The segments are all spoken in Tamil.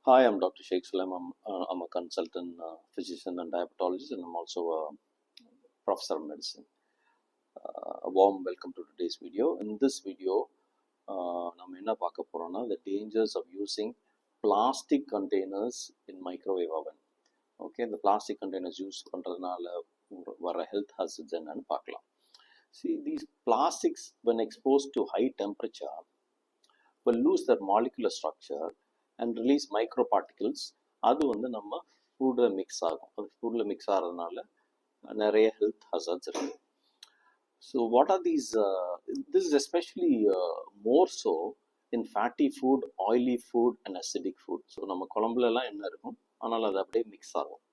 Hi, I'm Dr. Sheikh Sulaim. I'm a consultant physician and diabetologist, and I'm also a professor of medicine. A warm welcome to today's video. In this video, நம்ம என்ன பார்க்க போறோம்னா the dangers of using plastic containers in microwave oven. Okay, the plastic containers use பண்றதுனால வர health hazards என்னன்னு பார்க்கலாம். See, these plastics when exposed to high temperature will lose their molecular structure and release microparticles. அது வந்து நம்ம ஃபுட்டில் மிக்ஸ் ஆகும். அது ஃபுட்டில் மிக்ஸ் ஆகிறதுனால நிறைய ஹெல்த் ஹசார்ட்ஸ் இருக்குது. So what are these this is especially more so in fatty food, oily food and acidic food. So நம்ம குழம்புலலாம் என்ன இருக்கும், ஆனால் அது அப்படியே மிக்ஸ் ஆகும்.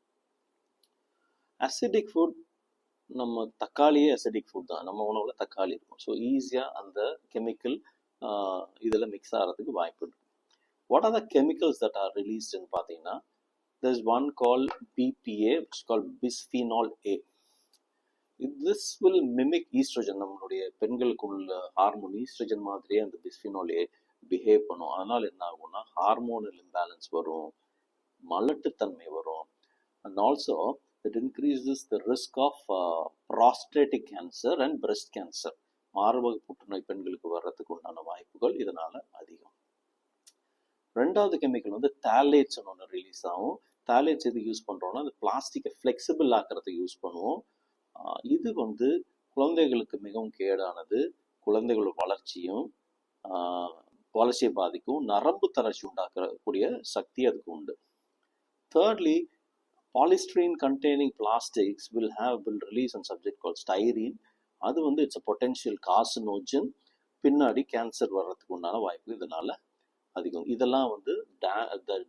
அசிடிக் ஃபுட், நம்ம தக்காளியே அசிடிக் ஃபுட் தான், நம்ம உணவில் தக்காளி இருக்கும். ஸோ ஈஸியாக அந்த கெமிக்கல் இதில் மிக்ஸ் ஆகிறதுக்கு வாய்ப்பு இருக்குது. What are the chemicals that are released in பார்த்தீங்கன்னா, there is one called BPA, which is called bisphenol A. This will mimic estrogen. நம்மளுடைய பெண்களுக்குள்ள ஹார்மோன் ஈஸ்ட்ரோஜன் மாதிரியே அந்த பிஸ்பினால் ஏ பிஹேவ் பண்ணும். அதனால் என்ன ஆகும்னா ஹார்மோனல் இம்பேலன்ஸ் வரும், மலட்டுத்தன்மை வரும். And also it increases the risk of prostatic cancer and breast cancer. மார்பக புற்றுநோய் பெண்களுக்கு வர்றதுக்கு உண்டான வாய்ப்புகள் இதனால அதிகம். ரெண்டாவது கெமிக்கல் வந்து தாலேட்ஸ்னு ஒன்று ரிலீஸ் ஆகும். தாலேட்ஸ் எதுக்கு யூஸ் பண்ணுறோம்னா, அந்த பிளாஸ்டிக்கை ஃப்ளெக்சிபிள் ஆக்கிறதுக்கு யூஸ் பண்ணுவோம். இது வந்து குழந்தைகளுக்கு மிகவும் கேடானது. குழந்தைகளோட வளர்ச்சியை பாதிக்கும். நரம்பு தளர்ச்சி உண்டாக்கக்கூடிய சக்தி அதுக்கு உண்டு. Thirdly, polystyrene containing plastics will release on subject called styrene. அது வந்து இட்ஸ் அ பொட்டென்ஷியல் கார்சினோஜன். பின்னாடி கேன்சர் வர்றதுக்கு உண்டான வாய்ப்பு இதனால அதிகம். இதெல்லாம் வந்து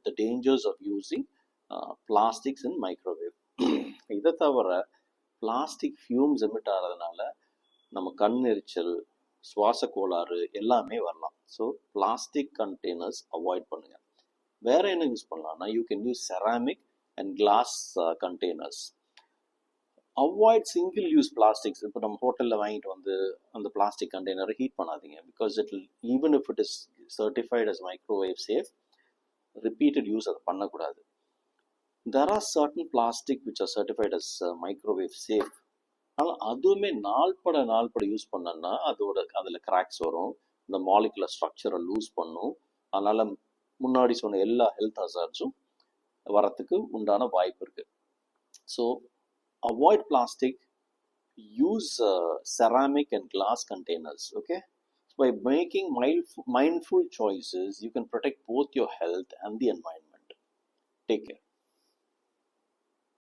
the dangers of using plastics in microwave. இதை தவிர பிளாஸ்டிக் ஃபியூம்ஸ் எமிட் ஆகிறதுனால நம்ம கண் எரிச்சல், சுவாச கோளாறு எல்லாமே வரலாம். ஸோ பிளாஸ்டிக் கண்டெய்னர்ஸ் அவாய்ட் பண்ணுங்க. வேற என்ன யூஸ் பண்ணலாம்னா, you can use ceramic and class containers. Avoid single use plastics. இப்போ நம்ம ஹோட்டலில் வாங்கிட்டு வந்து அந்த பிளாஸ்டிக் கண்டெய்னரை ஹீட் பண்ணாதீங்க. Because it even if it is certified as microwave safe, repeated use அதை பண்ணக்கூடாது. There are certain plastic which are certified as microwave safe. ஆனால் அதுவுமே நாள்பட யூஸ் பண்ணோன்னா அதில் கிராக்ஸ் வரும், இந்த மாலிகுலர் ஸ்ட்ரக்சரை லூஸ் பண்ணும். அதனால் முன்னாடி சொன்ன எல்லா ஹெல்த் ஹசார்ட்ஸும் வரத்துக்கு உண்டான வாய்ப்பு இருக்குது. So avoid plastic, use ceramic and glass containers. Okay, by making mindful choices, you can protect both your health and the environment. Take care.